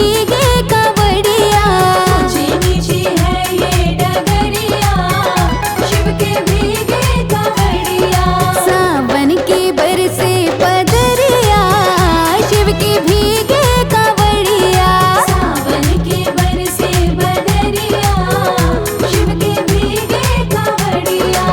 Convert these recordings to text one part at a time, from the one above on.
भीगे कावड़िया। ऊंची नीची है ये डगरिया, शिव के भीगे कावड़िया। सावन के बरसे पदरिया, शिव के भीगे कावड़िया। सावन के बरसे बदरिया, शिव के भीगे कावड़िया।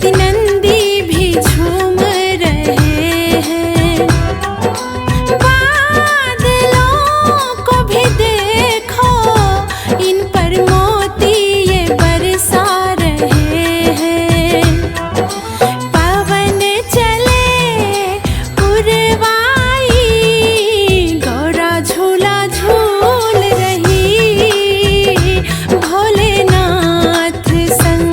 सती नंदी भी झूम रहे हैं। बादलों को भी देखो, इन पर मोती ये बरसा रहे हैं। पवन चले पुरवाई, गौरा झूला झूल रही, भोलेनाथ संग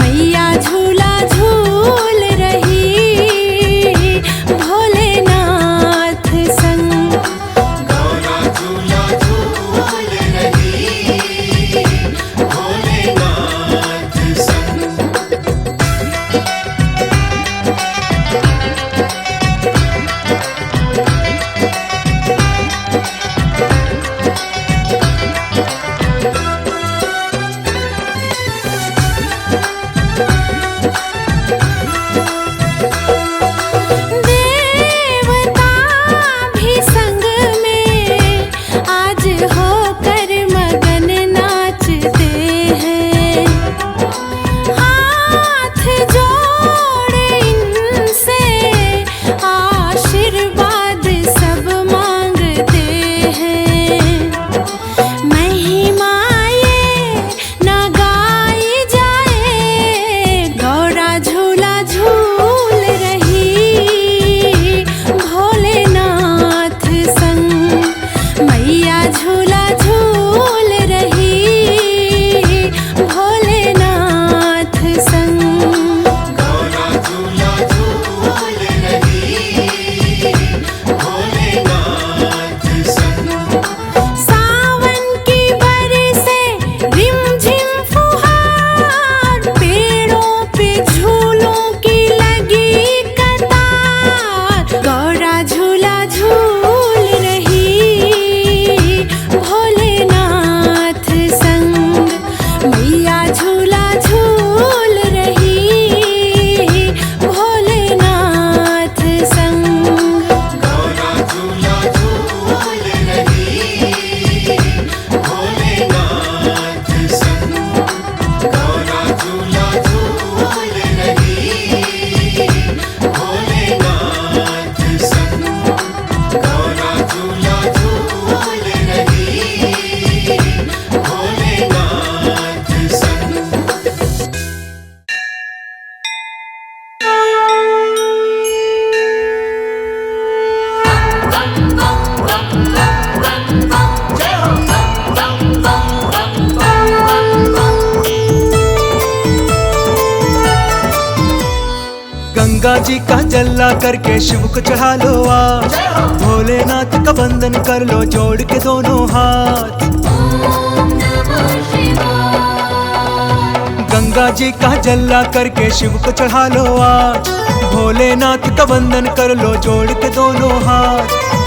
मैया झूला झूल रही, भोलेनाथ संग। गौरा झूला झूल रही, भोलेनाथ संग। देवता भी संग में आज होकर मगन नाचते हैं। हाथ जोड़ इनसे आशीर्वाद सब मांगते हैं। महिमा ये ना गाई जाए, गौरा झूला झूल रही, भोलेनाथ संग मैया झूला झूल रही, भोलेनाथ संग। गौरा झूला झूल रही, भोलेनाथ संग। सावन की बरसे रिमझिम फुहार, पेड़ों पे झूलों की लगी कतार, गौरा झूला झूल रही, भोलेनाथ संग मैया झूला झूल रही, भोलेनाथ संग। गौरा झूला झूल रही, भोलेनाथ संग। गौरा झूला झूल रही, भोलेनाथ संग। गौरा झूला झूल रही, भोलेनाथ संग। गंगा जी का जल्ला करके शिव को चढ़ा लो आज, भोलेनाथ का वंदन कर लो जोड़ के दोनों हाथ। ओम नमः शिवाय। गंगा जी का जल्ला करके शिव को चढ़ा लो आज, भोलेनाथ का वंदन कर लो जोड़ के दोनों हाथ।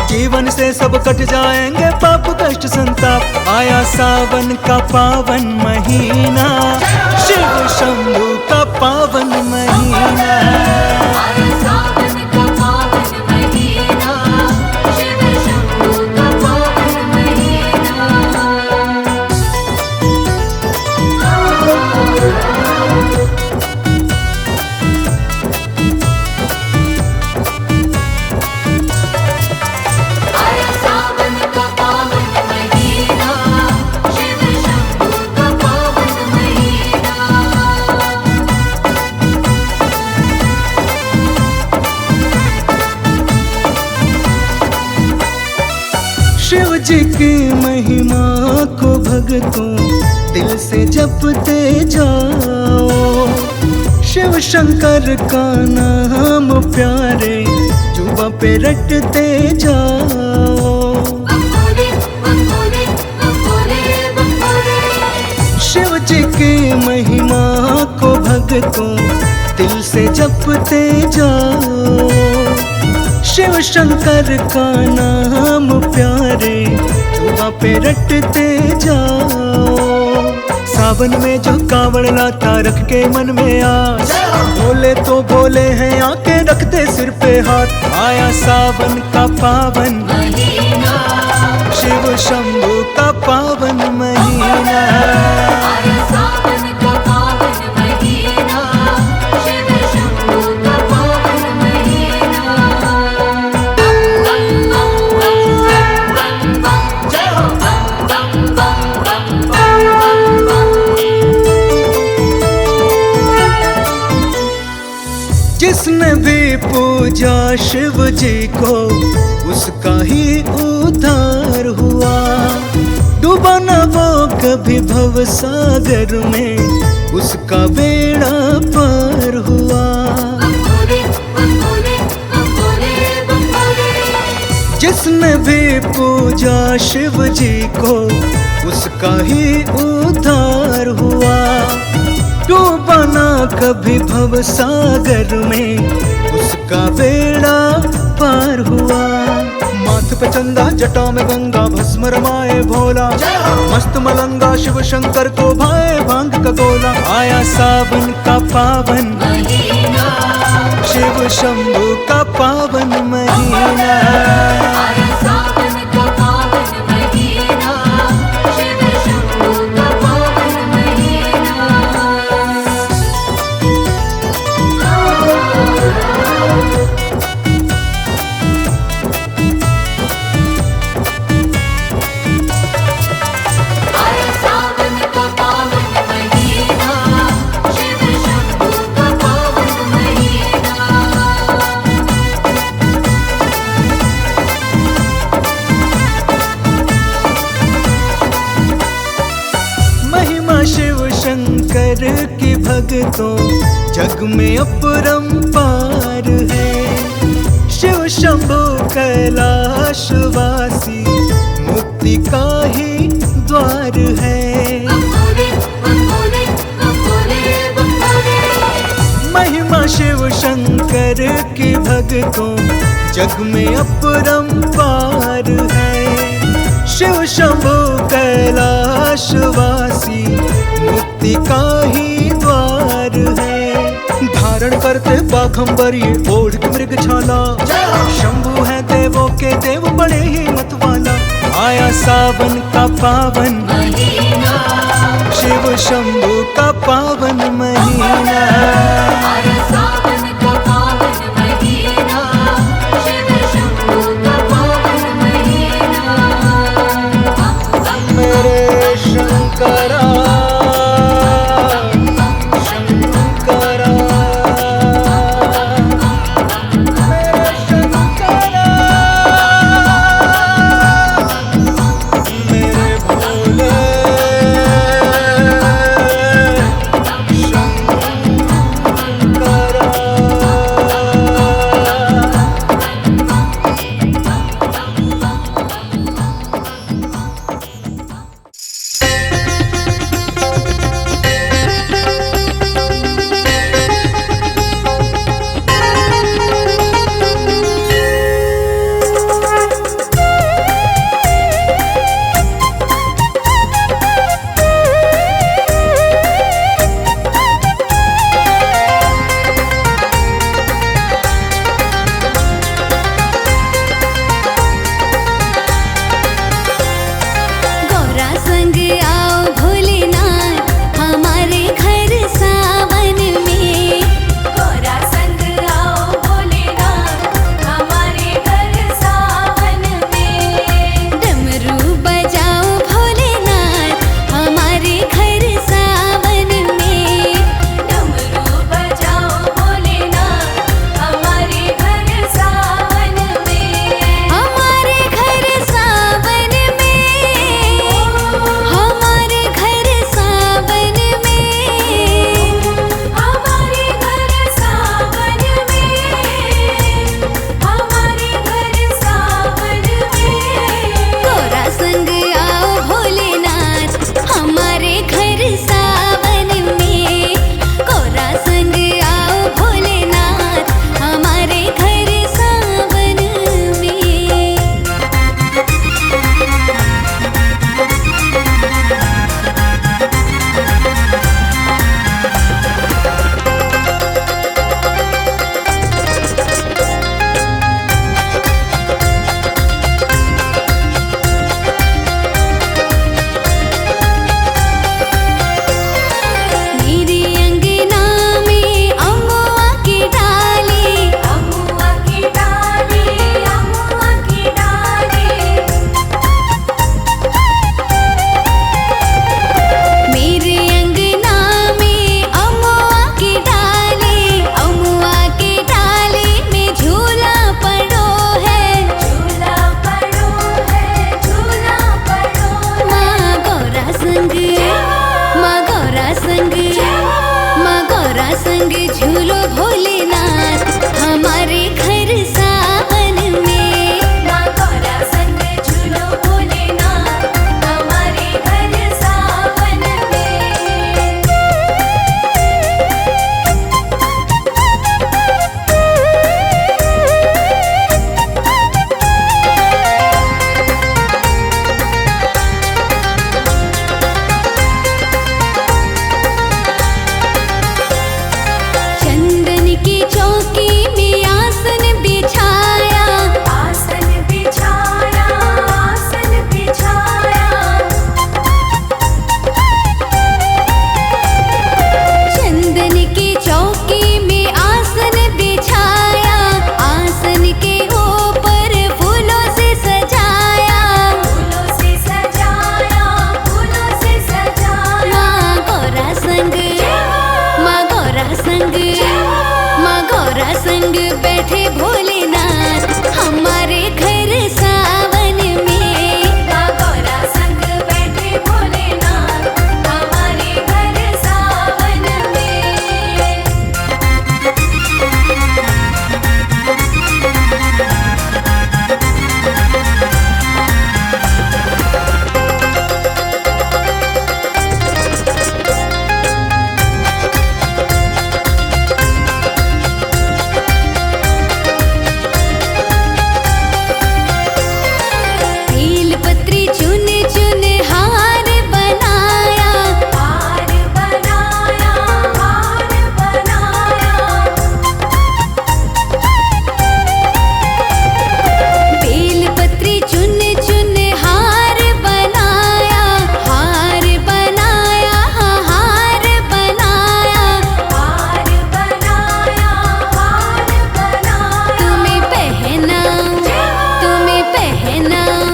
जीवन से सब कट जाएंगे पाप कष्ट संताप, आया सावन का पावन महीना, शिव शंभू का पावन महीना। आया सावन का पावन महीना, शिव शंभू का पावन महीना। आया सावन का पावन महीना, शिव शंभू का पावन महीना। शिव जी की महिमा को भक्तों दिल से जपते जाओ, शिव शंकर का नाम प्यारे जुबा पे रटते जाओ। बंबोले बंबोले बंबोले बंबोले। शिव जी की महिमा को भक्तों दिल से जपते जाओ, शिव शंकर का नाम प्यारे जुबा पे रटते जाओ। सावन में जो कावड़ लाता रख के मन में आस, बोले तो बोले हैं आके रखते सिर पे हाथ। आया सावन का पावन महीना, शिव शंभू का पावन महीना। आया सावन का पावन महीना, जिसने भी पूजा शिव जी को उसका ही उद्धार हुआ। डूबा न वो कभी भव सागर में उसका बेड़ा पार हुआ। बम भोले बम भोले बम भोले बम भोले। जिसने भी पूजा शिव जी को उसका ही उद्धार हुआ। डूबा न कभी भव सागर में उसका बेड़ा पार हुआ। माथ पे चंदा जटा में गंगा भस्म रमाए भोला। मस्त मलंगा शिव शंकर को भाए भांग का गोला। आया सावन का पावन महीना शिव शंभू का पावन महीना। आया सावन का पावन महीना शिव शंभू का पावन महीना। आया सावन का पावन महीना शिव शंभू का पावन महीना। महिमा शिव शंकर की भक्तों जग में अपरंपार है। शिव शंभू कैलाशवासी मुक्ति का ही द्वार है। बम भोले बम भोले बम भोले बम भोले। महिमा शिव शंकर की भक्तों जग में अपरंपार है। शिव शंभू कैलाशवासी मुक्ति का ही द्वार है। धारण करते बाघंबर ये ओढ़ के मृग छाला। शंभू है देवों के देव बड़े ही मत वाला। आया सावन का पावन महीना शिव शंभू का पावन महीना। आया सावन का पावन महीना शिव शंभू का पावन महीना। मेरे शंकरा शंकरा मेरे शंकरा मेरे भोले शंकरा। गौरा संग झूलो भोलेनाथ हमारे घर सावन में। माँ गौरा संग झूलो भोलेनाथ हमारे घर सावन में। चंदन की चौकी में आसन बिछाया, आसन बिछाया, आसन बिछाया। चंदन की चौकी में आसन बिछाया, आसन के ऊपर फूलों से सजाया। फूलों से सजाया, फूलों से सजाया। माँ गौरा संग, माँ गौरा संग, माँ गौरा संग बैठे भोलेनाथ हमारे घर सावन में। माँ गौरा संग बैठे भोलेनाथ हमारे घर सावन में। बेलपत्री चुन चुन हार बनाया, हार बनाया, हार बनाया। बेलपत्री चुन चुन हार बनाया, हार बनाया, हार बनाया। हार बनाया, हार बनाया। तुम्हें पहनाऊं, तुम्हें पहनाऊं,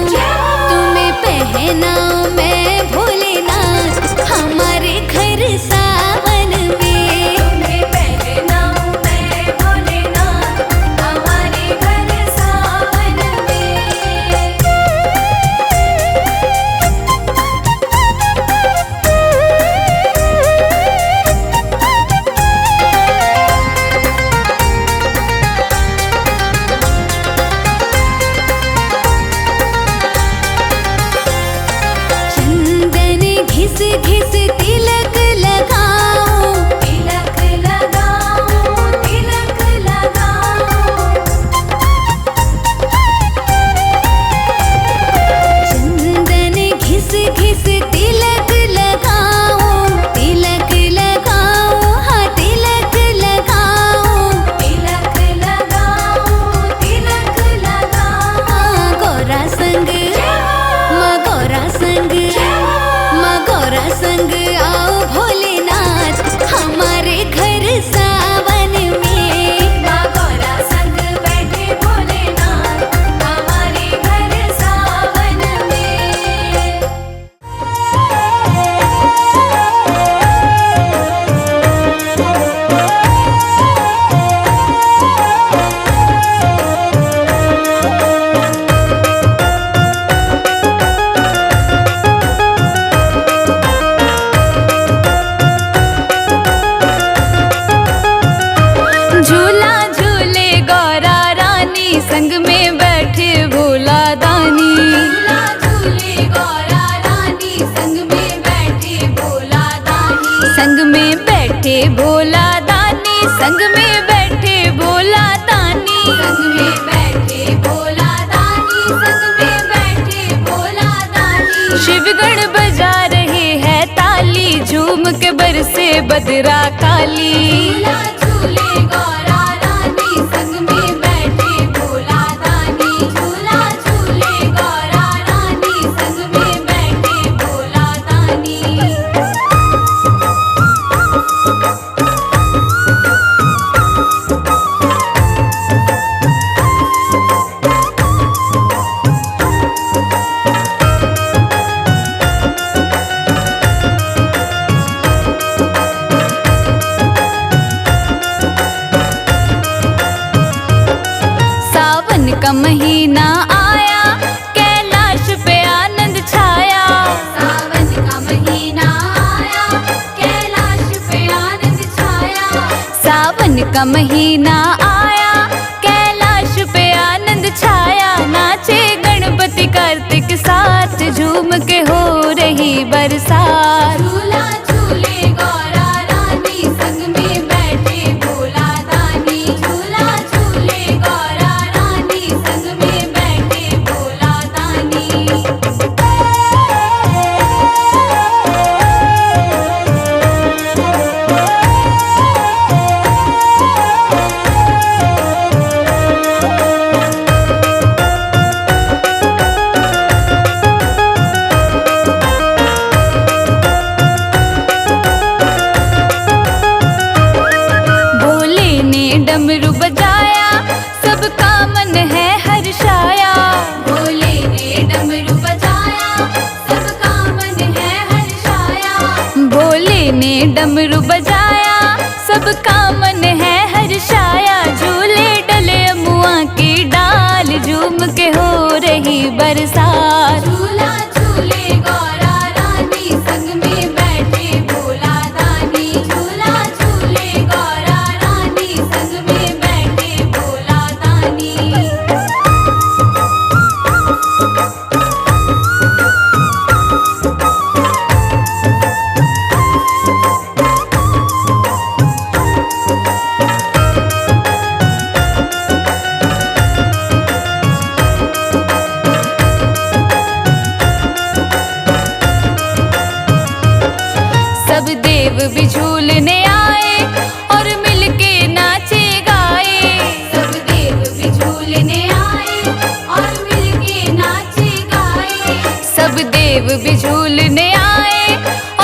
तुम्हें पहनाऊं मैं भोलेनाथ हमारे घर सावन में। तुम्हें पहनाऊं मैं भोलेनाथ हमारे घर सावन में। चंदन घिस घिस तिलक लगाऊं, तिलक लगाऊं, तिलक लगाऊं। चंदन घिस घिस तिलक लगाऊं, तिलक लगाऊं, हाँ तिलक लगाऊं। तिलक लगाऊं, तिलक लगाऊं। माँ गौरा संग, माँ गौरा संग, माँ गौरा संग आओ भोलेनाथ हमारे घर सावन में। माँ गौरा संग बैठे भोलेनाथ हमारे घर सावन में। झूला झूले गौरा रानी संग में बैठे भोला दानी। झूला झूले गौरा रानी संग में बैठे भोला दानी। संग में बैठे भोला दानी, संग में बैठे भोला दानी। संग में बैठे भोला दानी, संग में बैठे भोला दानी। शिवगण बजा रहे हैं ताली, झूम के बरसे बदरा काली। झूला झूले गौरा रानी संग में बैठे भोला दानी। झूला झूले गौरा रानी संग में बैठे भोला दानी। का महीना आया, कैलाश पे आनंद छाया। सावन का महीना आया, कैलाश पे आनंद छाया। सावन का महीना आया, कैलाश पे आनंद छाया, नाचे गणपति कार्तिक साथ, झूम के हो रही बरसात। झूला झूले गौरा रानी, संग में बैठे भोला दानी। झूला झूले गौरा रानी, संग में बैठे भोला दानी। डमरू बजाया, सबका मन है हर्षाया। भोले ने डमरू बजाया, सबका मन है हर्षाया। भोले ने डमरू बजाया, सबका मन है हर्षाया। झूले डले अमुआ की डाल, झूम के हो रही बरसात। झूला झूले गौरा रानी, संग में बैठे भोला दानी। झूला झूले गौरा रानी, संग में बैठे भोला दानी। सब देव भी झूलने आए और मिलके नाचे गाए। सब देव भी झूलने आए और मिलके नाचे गाए। सब देव भी झूलने आए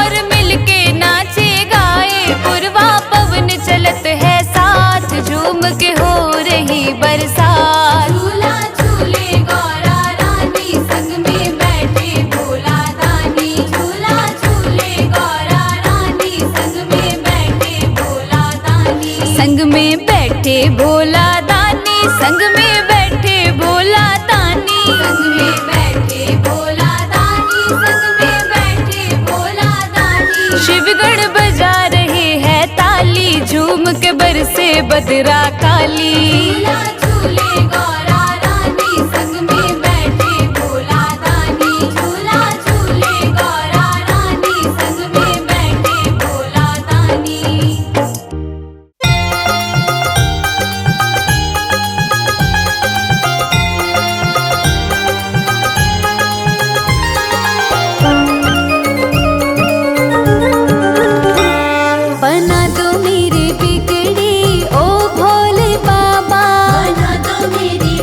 और मिलके नाचे गाए। पूर्वा पवन चलत है साथ, झूम के हो रही बरसात। झूला झूले गौरा रानी, संग में बैठे भोला दानी। झूला झूले गौरा रानी, संग में बैठे भोला दानी। संग में बैठे भोला दानी, संग में बैठे भोला दानी। संग में बैठे भोला दानी, संग में बैठे भोला दानी। शिवगण बजा रहे हैं ताली, झूम के बरसे बदरा काली। झूला झूले गौरा रानी, संग में बैठे भोला दानी। झूला झूले गौरा रानी, संग में बैठे भोला दानी। बना दो मेरी बिगड़ी ओ भोले बाबा, बना दो मेरी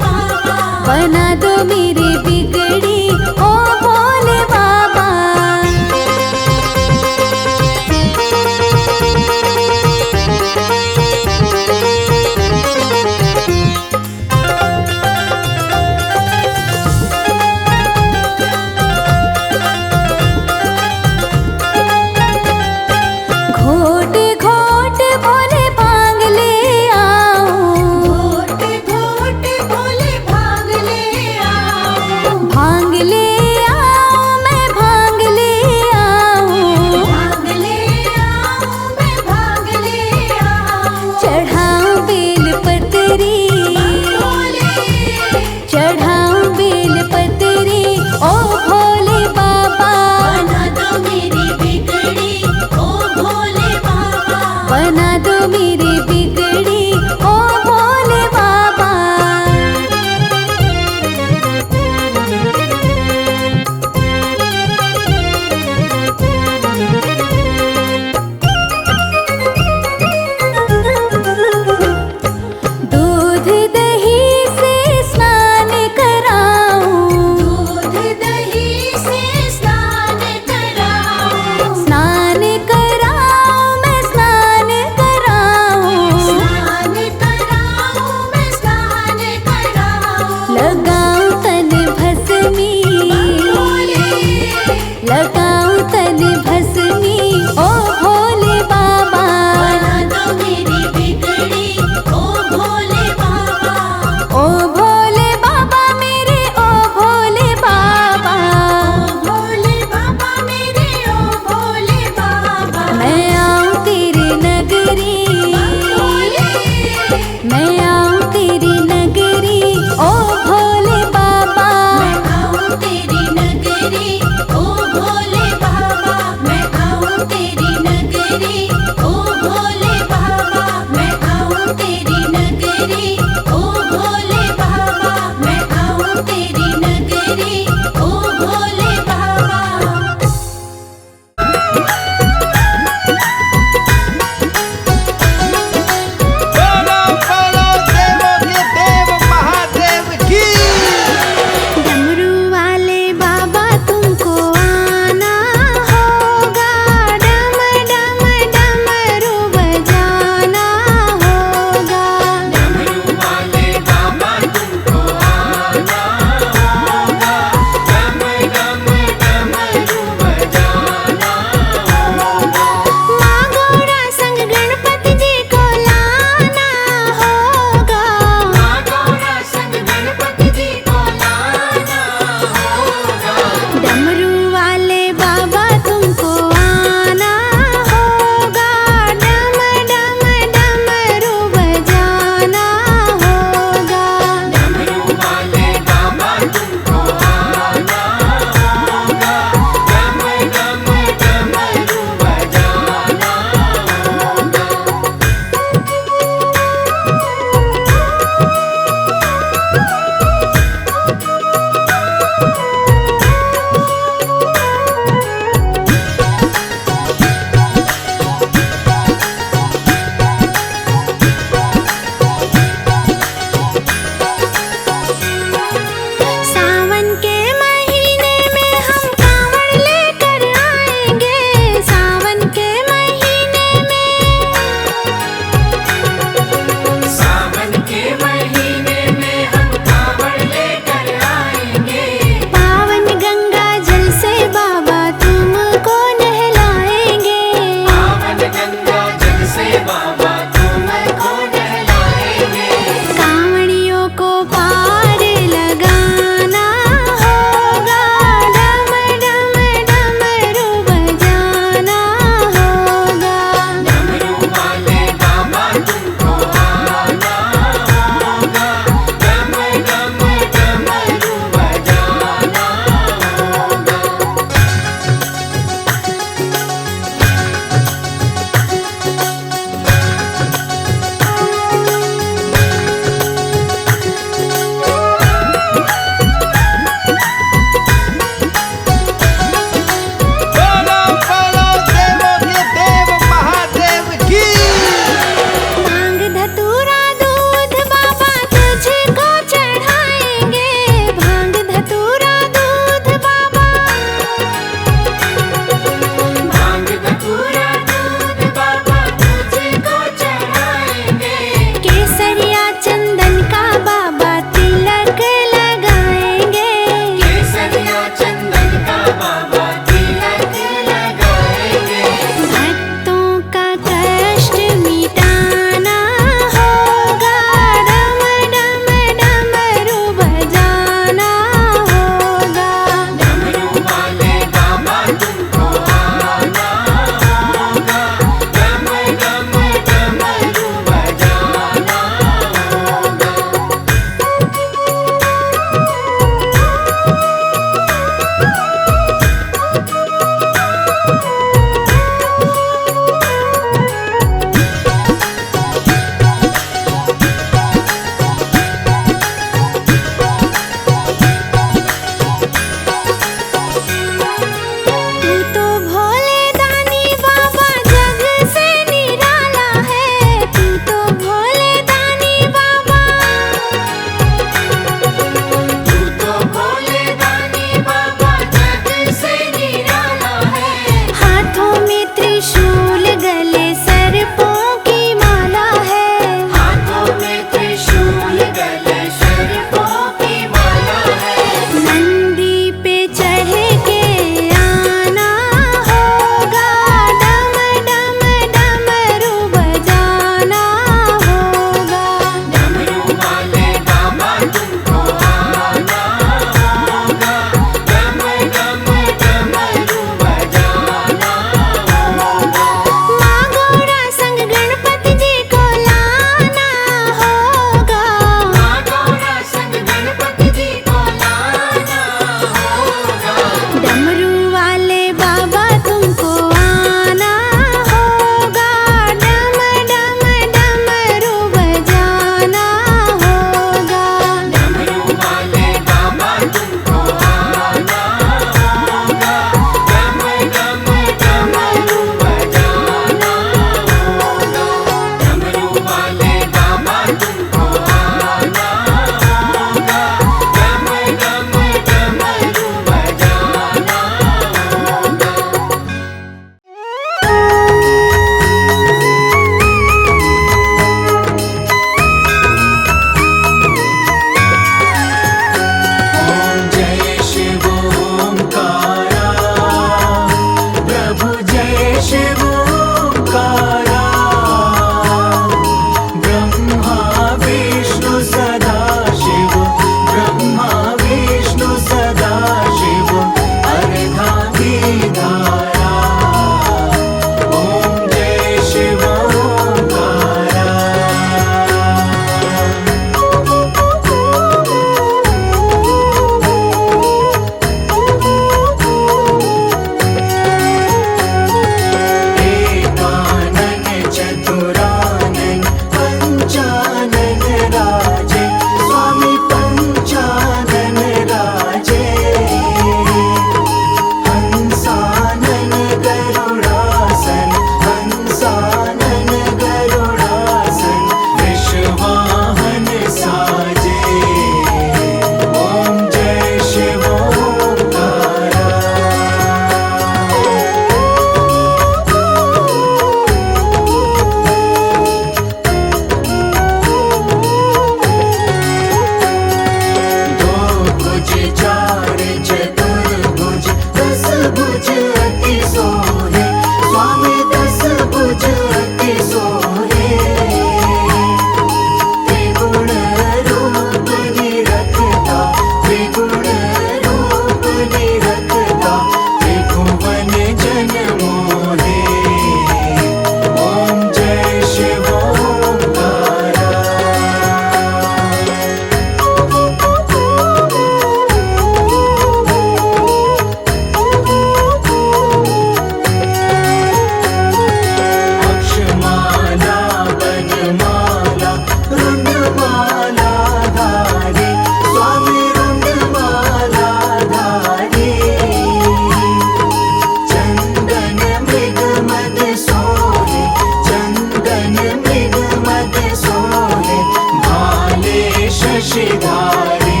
विषधारी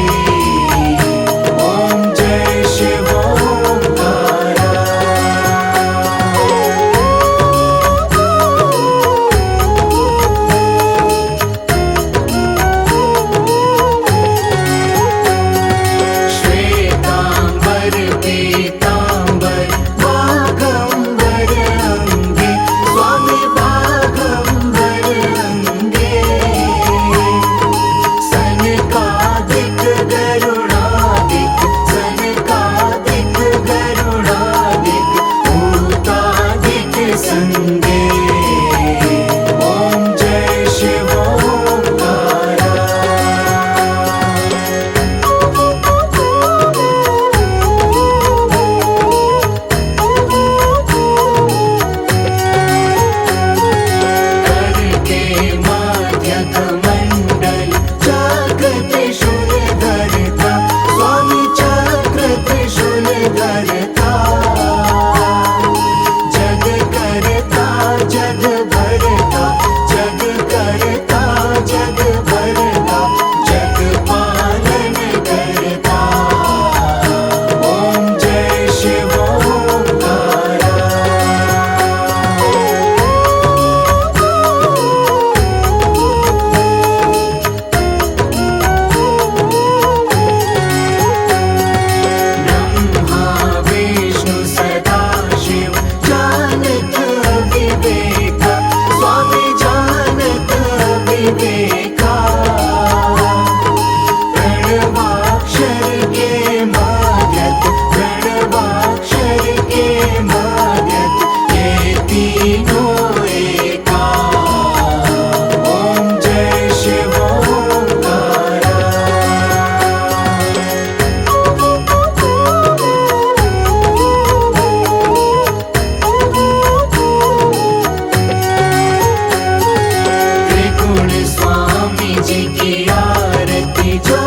ओम जय शिव ओंकारा। श्वेतांबर पीतांबर वागंबर अंगे स्वामी वागंबर अंगे सनकादिक गरुडादिक सनकादिक गरुडादिक भूतादिक संगे ओम जय शिव ओंकारा। करके माध्यक मंडल चक्र त्रिशूल धरता स्वामी चक्र त्रिशूल धरता जग करता जग भरता जग करता जग भरता जग पालन करता ओम जय शिव ओंकारा। ब्रह्मा विष्णु सदा शिव जानत विवेका स्वामी जानत विवेका प्रणवाक्षर के माध्यत प्रणवाक्षर के माध्यत ये तीनों एका ओम जय शिव ओंकारा। त्रिगुण स्वामी जी की आरती जो